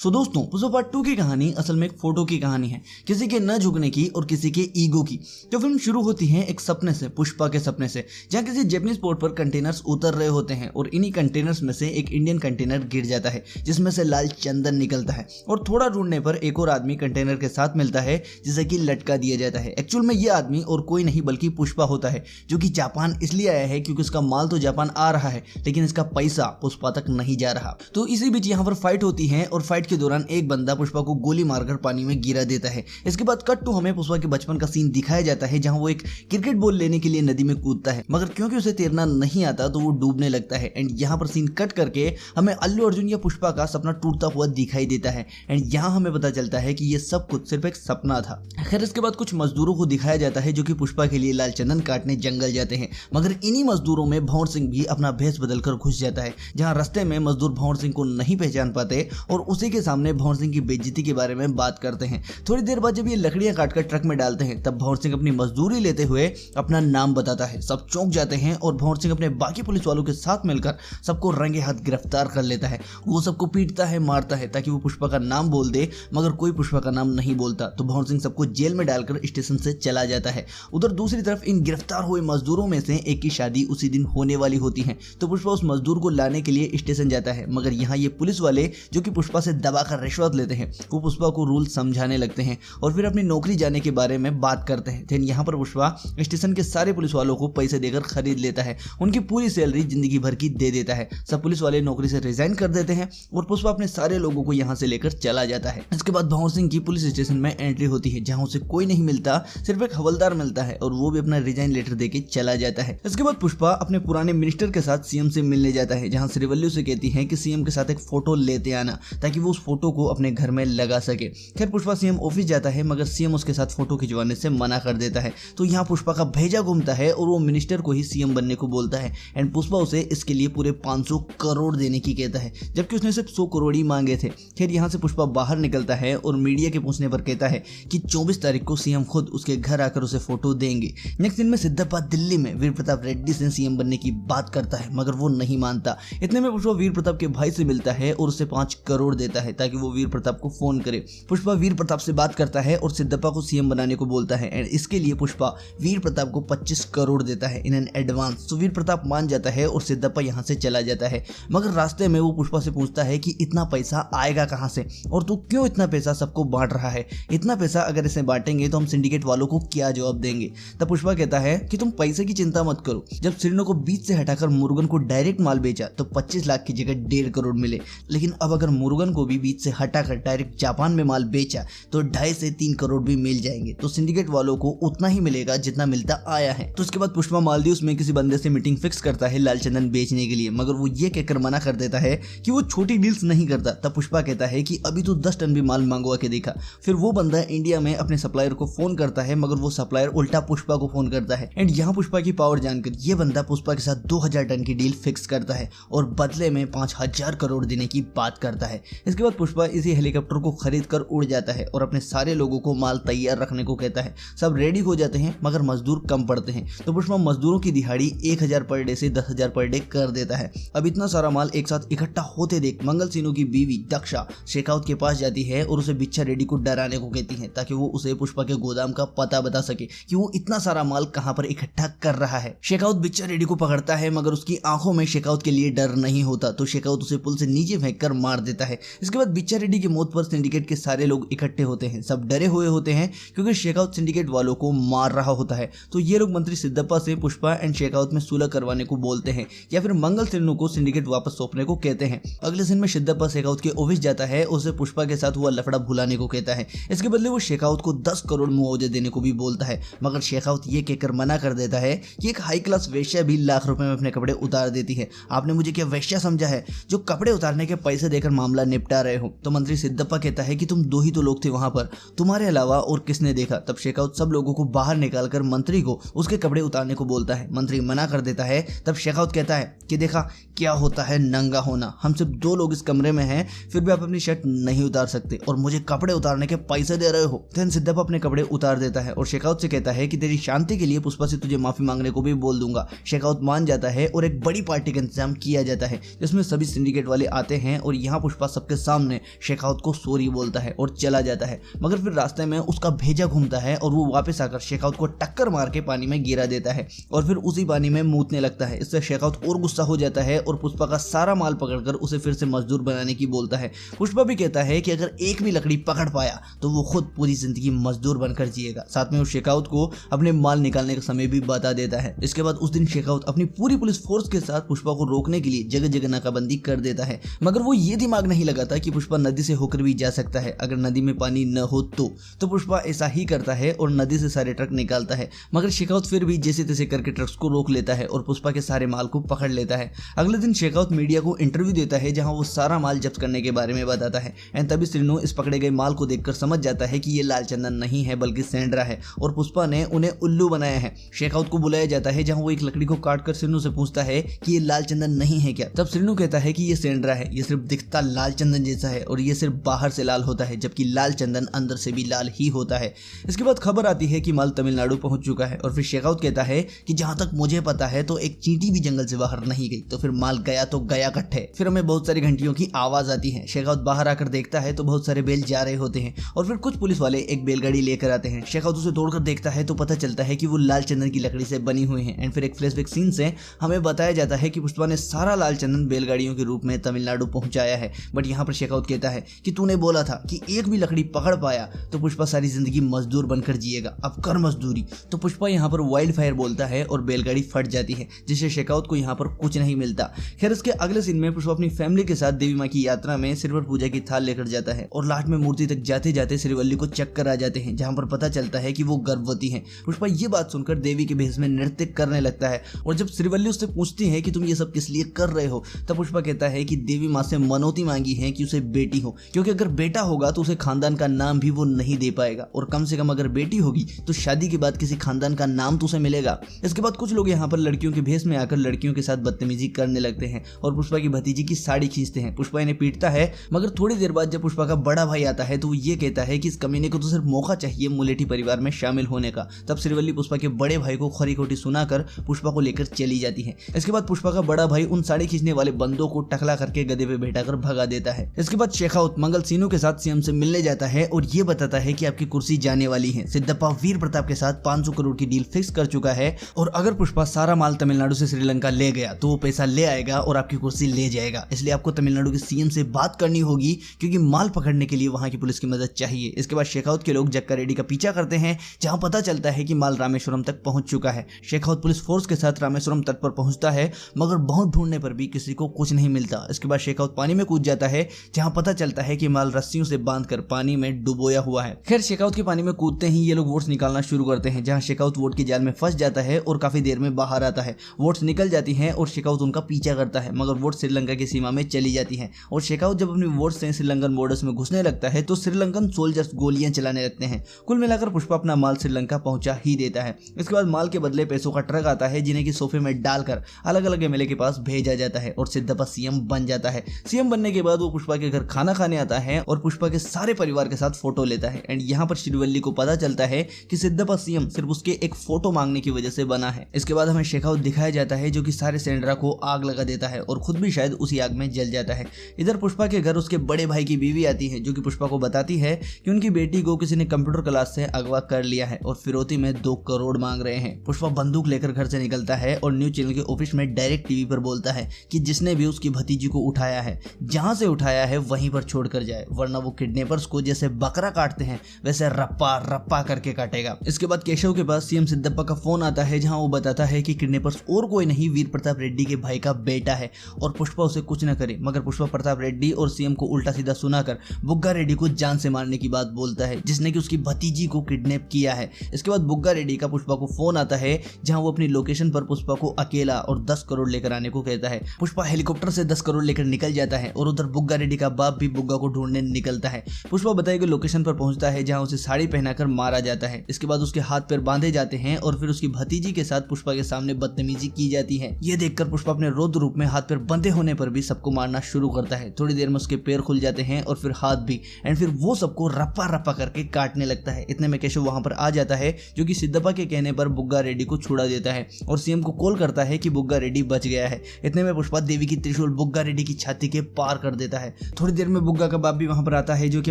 दोस्तों, पुष्पा पार्ट 2 की कहानी असल में एक फोटो की कहानी है, किसी के न झुकने की और किसी के ईगो की। जो फिल्म शुरू होती है एक सपने से, पुष्पा के सपने से, जहां किसी जैपनीज पोर्ट पर कंटेनर्स उतर रहे होते हैं और इन्हीं कंटेनर्स में से एक इंडियन कंटेनर गिर जाता है जिसमें से लाल चंदन निकलता है और थोड़ा ढूंढने पर एक और आदमी कंटेनर के साथ मिलता है जिसे कि लटका दिया जाता है। एक्चुअल में यह आदमी और कोई नहीं बल्कि पुष्पा होता है, जो कि जापान इसलिए आया है क्योंकि उसका माल तो जापान आ रहा है लेकिन इसका पैसा पुष्पा तक नहीं जा रहा। तो इसी बीच यहाँ पर फाइट होती है और फाइट के दौरान एक बंदा पुष्पा को गोली मारकर पानी में गिरा देता है। इसके बाद कट टू हमें पुष्पा के बचपन का सीन दिखाया जाता है जहां वो एक क्रिकेट बॉल लेने के लिए नदी में कूदता है, मगर क्योंकि उसे तैरना नहीं आता तो वो डूबने लगता है। एंड यहाँ पर सीन कट करके हमें अल्लू अर्जुन या पुष्पा का सपना टूटता हुआ दिखाई देता है। एंड यहाँ हमें पता चलता है कि ये सब कुछ सिर्फ एक सपना था। खैर, इसके बाद कुछ मजदूरों को दिखाया जाता है जो कि पुष्पा के लिए लाल चंदन काटने जंगल जाते हैं, मगर इन्हीं मजदूरों में भंवर सिंह भी अपना भेष बदलकर घुस जाता है। जहां रास्ते में मजदूर भंवर सिंह को नहीं पहचान पाते और उसी के सामने भंवर सिंह की बेइज्जती के बारे में बात करते हैं। थोड़ी देर बाद जब ये लकड़ियां काटकर ट्रक में डालते हैं तब भंवर सिंह अपनी मजदूरी लेते हुए अपना नाम बताता है। सब चौंक जाते हैं और भंवर सिंह अपने बाकी पुलिस वालों के साथ मिलकर सबको रंगे हाथ गिरफ्तार कर लेता है। वो सबको पीटता है, मारता है ताकि वो पुष्पा का नाम बोल दे, मगर कोई पुष्पा का नाम नहीं बोलता। तो भंवर सिंह सबको जेल में डालकर स्टेशन से चला जाता है। उधर दूसरी तरफ इन गिरफ्तार हुए मजदूरों में से एक की शादी उसी दिन होने वाली होती है, तो पुष्पा उस मजदूर को लाने के लिए स्टेशन जाता है। मगर यहाँ ये पुलिस वाले जो कि पुष्पा से दबाकर रिश्वत लेते हैं वो पुष्पा को रूल समझाने लगते हैं और फिर अपनी नौकरी जाने के बारे में बात करते हैं। फिर यहाँ पर पुष्पा स्टेशन के सारे पुलिस वालों को पैसे देकर खरीद लेता है, उनकी पूरी सैलरी जिंदगी भर की दे देता है। सब पुलिस वाले नौकरी से रिजाइन कर देते हैं और पुष्पा अपने सारे लोगों को यहाँ से लेकर चला जाता है। इसके बाद भंवर सिंह की पुलिस स्टेशन में एंट्री होती है जहाँ उसे कोई नहीं मिलता, सिर्फ एक हवलदार मिलता है और वो भी अपना रिजाइन लेटर देके चला जाता है। इसके बाद पुष्पा अपने पुराने मिनिस्टर के साथ सीएम से मिलने जाता है, जहाँ श्रीवल्ली से कहती है कि सीएम के साथ एक फोटो लेते आना ताकि वो उस फोटो को अपने घर में लगा सके। खैर, पुष्पा सीएम ऑफिस जाता है मगर सीएम उसके साथ फोटो खिंचवाने से मना कर देता है। तो यहाँ पुष्पा का भेजा घूमता है और वो मिनिस्टर को ही सीएम बनने को बोलता है। एंड पुष्पा उसे इसके लिए पूरे 500 करोड़ देने की कहता है, जबकि उसने सिर्फ 100 करोड़ ही मांगे थे। खैर, यहाँ से पुष्पा बाहर निकलता है और मीडिया के पूछने पर कहता है कि 24 तारीख को सीएम खुद उसके घर आकर उसे फोटो देंगे। नेक्स्ट दिन में सिद्धप्पा दिल्ली में वीर प्रताप रेड्डी से सीएम बनने की बात करता है, मगर वो नहीं मानता। इतने में पुष्पा वीर प्रताप के भाई से मिलता है और उसे 5 करोड़ देता है ताकि वो वीर प्रताप को फोन करे। पुष्पा वीर प्रताप से बात करता है और सिद्धप्पा को सीएम बनाने को बोलता है। एंड इसके लिए पुष्पा वीर प्रताप को 25 करोड़ देता है इन एन एडवांस। तो वीर प्रताप मान जाता है और सिद्धप्पा यहाँ से चला जाता है। मगर रास्ते में वो पुष्पा से पूछता है कि इतना पैसा आएगा कहाँ से और तू क्यों इतना पैसा सबको बांट रहा है? इतना पैसा अगर इसे बांटेंगे तो हम सिंडिकेट वालों को क्या जवाब देंगे? तब पुष्पा कहता है कि तुम पैसे की चिंता मत करो, जब श्रीनो को बीच से हटाकर मुरुगन को डायरेक्ट माल बेचा तो 25 लाख की जगह 1.5 करोड़ मिले, लेकिन अब अगर मुरुगन को भी बीच से हटाकर डायरेक्ट जापान में माल बेचा तो 2.5 से 3 करोड़ भी मिल जाएंगे। तो सिंडिकेट वालों को उतना ही मिलेगा जितना मिलता आया है। तो उसके बाद पुष्पा मालदीव्स में किसी बंदे से मीटिंग फिक्स करता है लाल चंदन बेचने के लिए, मगर वो ये कहकर मना कर देता है कि वो छोटी डील्स नहीं करता। तब पुष्पा कहता है कि अभी तो 10 टन भी माल मंगवा के देखा। फिर वो बंदा इंडिया में अपने सप्लायर को फोन करता है, मगर वो सप्लायर उल्टा पुष्पा को फोन करता है। एंड यहाँ पुष्पा की पावर जानकर ये बंदा पुष्पा के साथ 2000 टन की डील फिक्स करता है और बदले में 5000 करोड़ देने की बात करता है। इसके बाद पुष्पा इसी हेलीकॉप्टर को खरीद कर उड़ जाता है और अपने सारे लोगों को माल तैयार रखने को कहता है। सब रेडी हो जाते हैं मगर मजदूर कम पड़ते हैं, तो पुष्पा मजदूरों की दिहाड़ी 1000 पर डे से 10,000 पर डे कर देता है। अब इतना सारा माल एक साथ इकट्ठा होते देख मंगल सिन्हू की बीवी दक्षा शेखावत के पास जाती है और उसे बिच्छा रेड्डी को डराने को कहती है ताकि वो उसे पुष्पा के गोदाम का पता बता सके कि वो इतना सारा माल कहां पर इकट्ठा कर रहा है। शेखावत बिच्छा रेड्डी को पकड़ता है मगर उसकी आंखों में शेखावत के लिए डर नहीं होता, तो शेखावत उसे पुल से नीचे फेंक कर मार देता है। इसके बाद बिच्छा रेड्डी की मौत पर सिंडिकेट के सारे लोग इकट्ठे होते हैं। सब डरे हुए होते हैं क्योंकि शेखावत सिंडिकेट वालों को मार रहा होता है। तो ये लोग मंत्री सिद्धप्पा से पुष्पा एंड शेखावत में सुलह करवाने को बोलते हैं या फिर मंगल सिन्हू को सिंडिकेट वापस सौंपने को कहते हैं। अगले दिन में सिद्धप्पा शेखावत के ऑफिस जाता है, उसे पुष्पा के साथ हुआ लफड़ा भुलाने को कहता है। इसके बदले वो शेखावत को 10 करोड़ मुआवजा देने को भी बोलता है, मगर शेखावत ये कहकर मना कर देता है कि एक हाई क्लास वेश्या भी लाख रुपए में अपने कपड़े उतार देती है। आपने मुझे क्या वेश्या समझा है जो कपड़े उतारने के पैसे देकर मामला निपटा रहे हो? तो मंत्री सिद्धप्पा कहता है कि तुम 2 ही तो लोग थे वहां पर, तुम्हारे अलावा और किसने देखा? तब शेखावत सब लोगों को बाहर निकालकर मंत्री को उसके कपड़े उतारने को बोलता है। मंत्री मना कर देता है। तब शेखावत कहता है कि देखा क्या होता है नंगा होना। हम सिर्फ 2 लोग इस कमरे में हैं, फिर भी आप अपनी शर्ट नहीं उतार सकते और मुझे कपड़े उतारने के पैसे दे रहे हो। देन सिद्धप्पा अपने कपड़े उतार देता है और शेखावत से कहता है कि तेरी शांति के लिए पुष्पा से तुझे माफी मांगने को भी बोल दूंगा। शेखावत मान जाता है और एक बड़ी पार्टी का इंतजाम किया जाता है जिसमें सभी सिंडिकेट वाले आते हैं और यहाँ पुष्पा सबके सामने शेखावत को सॉरी बोलता है और चला जाता है। मगर फिर रास्ते में उसका भेजा घूमता है और वो वापस आकर शेखावत को टक्कर मार के पानी में गिरा देता है और फिर उसी पानी में मूतने लगता है। इससे शेखावत और गुस्सा हो जाता है और पुष्पा का सारा माल पकड़कर उसे फिर से मजदूर बनाने की बोलता है। पुष्पा भी कहता है कि अगर एक भी लकड़ी पकड़ पाया तो वो खुद पूरी जिंदगी मजदूर बनकर जिएगा। साथ में वो शेखावत को अपने माल निकालने का समय भी बता देता है। इसके बाद उस दिन शेखावत अपनी पूरी पुलिस फोर्स के साथ पुष्पा को रोकने के लिए जगह जगह नाकाबंदी कर देता है। मगर वो ये दिमाग नहीं लगाता कि पुष्पा नदी से होकर भी जा सकता है। अगर नदी में पानी न हो तो पुष्पा ऐसा ही करता है और नदी से सारे ट्रक निकालता है। मगर शेखावत फिर भी जैसे तैसे करके ट्रक्स को रोक लेता है और पुष्पा के सारे माल को पकड़ लेता है। अगले दिन शेखावत मीडिया को इंटरव्यू देता है जहां वो सारा माल जब्त करने के बारे में बताता है। एंड तभी श्रीनु इस पकड़े गए माल को देखकर समझ जाता है कि ये लाल चंदन नहीं है बल्कि सेंड्रा है और पुष्पा ने उन्हें उल्लू बनाया है। शेखावत को बुलाया जाता है जहां वो एक लकड़ी को काटकर श्रीनु से पूछता है कि ये लाल चंदन नहीं है क्या। तब श्रीनु कहता है कि ये सेंड्रा है, ये सिर्फ दिखता लाल चंदन जैसा है और ये सिर्फ बाहर से लाल होता है जबकि लाल चंदन अंदर से भी लाल ही होता है। इसके बाद खबर आती है कि माल तमिलनाडु पहुंच चुका है और फिर शेखावत कहता है कि जहां तक मुझे पता है तो एक चींटी भी जंगल से बाहर नहीं गई, तो फिर माल गया तो गया कट्ठे। फिर हमें बहुत सारी घंटियों की आवाज आती है। शेखावत बाहर आकर देखता है तो बहुत सारे बैल जा रहे होते हैं और फिर कुछ पुलिस वाले एक बैलगाड़ी लेकर आते हैं। शेखावत उसे तोड़कर देखता है तो पता चलता है कि वो लाल चंदन की लकड़ी से बनी हुई है। एंड फिर एक फ्लैशबैक सीन से हमें बताया जाता है कि पुष्पा ने सारा लाल चंदन बैलगाड़ियों के रूप में तमिलनाडु पहुंचाया है। बट यहाँ पर शेखावत कहता है कि तूने बोला था कि एक भी लकड़ी पकड़ पाया तो पुष्पा सारी जिंदगी मजदूर बनकर जिएगा, अब कर मजदूरी। तो पुष्पा यहाँ पर वाइल्ड फायर बोलता है और बैलगाड़ी फट जाती है जिससे शेखावत को यहाँ पर कुछ नहीं मिलता। खैर इसके अगले सीन में पुष्पा अपनी फैमिली के साथ देवी माँ की यात्रा में सिल्वर पूजा की थाल लेकर जाता है और लास्ट में मूर्ति तक जाते जाते श्रीवल्ली को चक्कर आ जाते हैं जहाँ पर पता चलता है कि वो गर्भवती है। पुष्पा ये बात सुनकर देवी के भेष में नृत्य करने लगता है और जब श्रीवल्ली उससे पूछती है कि तुम ये सब किस लिए कर रहे हो तब पुष्पा कहता है कि देवी माँ से मनौती मांगी है कि उसे बेटी हो, क्योंकि अगर बेटा होगा तो उसे खानदान का नाम भी वो नहीं दे पाएगा और कम से कम अगर बेटी होगी तो शादी के बाद किसी खानदान का नाम तो उसे मिलेगा। इसके बाद कुछ लोग यहाँ पर लड़कियों के भेष में आकर लड़कियों के साथ बदतमीजी करने लगते हैं और पुष्पा की भतीजी की साड़ी खींचते हैं। पुष्पा इन्हें पीटता है मगर थोड़ी देर बाद जब पुष्पा का बड़ा भाई आता है तो वो ये कहता है कि इस कमीने को तो सिर्फ मौका चाहिए मुलेठी परिवार में शामिल होने का। तब श्रीवल्ली पुष्पा के बड़े भाई को खरी खोटी सुनाकर पुष्पा को लेकर चली जाती है। इसके बाद पुष्पा का बड़ा भाई उन साड़ी खींचने वाले बंदों को टकला करके गधे पे बैठाकर भगा देता है। इसके बाद शेखावत मंगल सीनू के साथ सीएम से मिलने जाता है और ये बताता है कि आपकी कुर्सी जाने वाली है। सिद्धप्पा वीर प्रताप के साथ 500 करोड़ की डील फिक्स कर चुका है और अगर पुष्पा सारा माल तमिलनाडु से श्रीलंका ले गया तो वो पैसा ले आएगा और आपकी कुर्सी ले जाएगा। इसलिए आपको तमिलनाडु के सीएम से बात करनी होगी क्योंकि माल पकड़ने के लिए वहां की पुलिस की मदद चाहिए। इसके बाद शेखावत के लोग जक्का रेड्डी का पीछा करते हैं जहां पता चलता है कि माल रामेश्वरम तक पहुंच चुका है। शेखावत पुलिस फोर्स के साथ रामेश्वरम तट पर पहुंचता है मगर बहुत ढूंढने पर भी किसी को कुछ नहीं मिलता। इसके बाद शेखावत पानी में कूद जाता है जहां पता चलता है कि माल रस्सियों से बांधकर पानी में डुबोया हुआ है। खैर शेखावत के पानी में कूदते ही ये लोग वोट्स निकालना शुरू करते हैं जहां शेखावत वोट की जाल में फंस जाता है और काफी देर में बाहर आता है। वोट्स निकल जाती हैं और शेखावत उनका पीछा करता है मगर वोट श्रीलंका की सीमा में चली जाती है और शेखावत जब अपनी वोट से श्रीलंकन बॉर्डर्स में घुसने लगता है तो श्रीलंकन सोल्जर्स गोलियां चलाने लगते हैं। कुल मिलाकर पुष्पा अपना माल श्रीलंका पहुंचा ही देता है। इसके बाद माल के बदले पैसों का ट्रक आता है जिन्हें की सोफे में डालकर अलग अलग एमएलए के पास भेजा जाता है और सिद्धप्पा सीएम बन जाता है। सीएम बनने के बाद वो पुष्पा के घर खाना खाने आता है और पुष्पा के सारे परिवार के साथ फोटो लेता है। एंड यहाँ पर श्रीवल्ली को पता चलता है कि सिद्धप्पा सीएम सिर्फ उसके एक फोटो मांगने की वजह से बना है। इसके बाद हमें शेखावत दिखाया जाता है जो कि सारे सेंड्रा को आग लगा देता है और खुद भी शायद उसी आग में जल जाता है। इधर पुष्पा के घर उसके बड़े भाई की बीवी आती है जो कि पुष्पा को बताती है कि उनकी बेटी को किसी ने कंप्यूटर क्लास से अगवा कर लिया है और फिरौती में 2 करोड़ मांग रहे हैं। पुष्पा बंदूक लेकर घर से निकलता है और न्यूज चैनल के ऑफिस में डायरेक्ट टीवी पर बोलता है कि जिसने भी उसकी भतीजी को उठाया है जहां से उठाया है वहीं पर छोड़कर जाए वरना वो किडनैपर्स को जैसे बकरा काटते हैं वैसे रप्पा रप्पा करके काटेगा। इसके बाद केशव के पास सीएम सिद्धप्पा का फोन आता है जहां वो बताता है कि किडनैपर्स और कोई नहीं वीर प्रताप रेड्डी के भाई का बेटा है और पुष्पा उसे कुछ न करे। मगर पुष्पा प्रताप रेड्डी और सीएम को उल्टा सीधा सुनाकर बुग्गा रेड्डी को जान से मारने की बात बोलता है जिसने कि उसकी भतीजी को किडनैप किया है। इसके बाद बुग्गा रेड्डी का पुष्पा को फोन आता है जहां वो अपनी लोकेशन पर पुष्पा को अकेला और 10 करोड़ लेकर आने को कहता है। पुष्पा हेलीकॉप्टर से 10 करोड़ लेकर निकल जाता है और उधर बुग्गा रेड्डी का बाप भी बुग्गा को ढूंढने निकलता है। पुष्पा बताए गए लोकेशन पर पहुंचता है जहां उसे साड़ी पहनाकर मारा जाता है। इसके बाद उसके हाथ पैर बांधे जाते हैं और फिर उसकी भतीजी के साथ पुष्पा के सामने बदतमीजी की जाती है। ये देखकर पुष्पा अपने रो रौद्र रूप में हाथ पैर बंधे होने पर भी सबको मारना शुरू करता है। थोड़ी देर में उसके पैर खुल जाते हैं और फिर हाथ भी, एंड फिर वो सबको रप्पा रप्पा करके काटने लगता है। इतने में केशव वहां पर आ जाता है, जो कि सिद्धप्पा के कहने पर बुग्गा रेड्डी को छुड़ा देता है और सीएम को कॉल करता है कि बुग्गा रेड्डी बच गया है। इतने में पुष्पा देवी की त्रिशूल बुग्गा रेड्डी की छाती के पार कर देता है। थोड़ी देर में बुग्गा का बाप भी वहां पर आता है, जो कि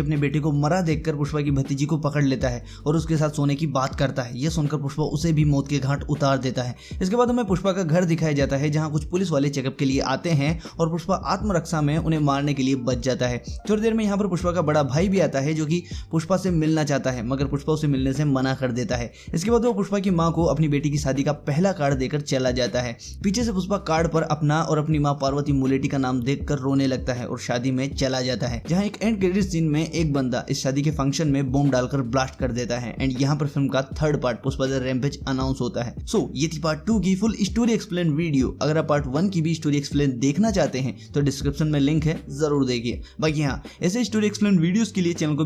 अपने बेटे को मरा देखकर पुष्पा की भतीजी को पकड़ लेता है और उसके साथ सोने की बात करता है। यह सुनकर पुष्पा उसे भी मौत के घाट उतार देता है। इसके बाद हमें पुष्पा का घर दिखाया जाता है, जहां कुछ पुलिस वाले चेकअप के लिए आते हैं और पुष्पा आत्मरक्षा में उन्हें मारने के लिए बच जाता है। थोड़ी देर में यहाँ पर पुष्पा का बड़ा भाई भी आता है, जो कि पुष्पा से मिलना चाहता है, मगर पुष्पा उसे मिलने से मना कर देता है। इसके बाद वो पुष्पा की मां को अपनी बेटी की शादी का पहला कार्ड देकर चला जाता है। पीछे से पुष्पा कार्ड पर अपना और अपनी मां पार्वती मुलेटी का नाम देखकर रोने लगता है और शादी में चला जाता है, जहां एक एंड क्रेडिट सीन में एक बंदा इस शादी के फंक्शन में बॉम्ब डालकर ब्लास्ट कर देता है। एंड यहाँ पर फिल्म का third part Pushpa the rampage announce होता है। सो ये थी पार्ट 2 की फुल स्टोरी एक्सप्लेन वीडियो। अगर आप पार्ट 1 की भी स्टोरी एक्सप्लेन देखना चाहते हैं तो डिस्क्रिप्शन में लिंक है, जरूर देखिए। बाकी हाँ, ऐसे स्टोरी एक्सप्लेन वीडियोस के लिए चैनल को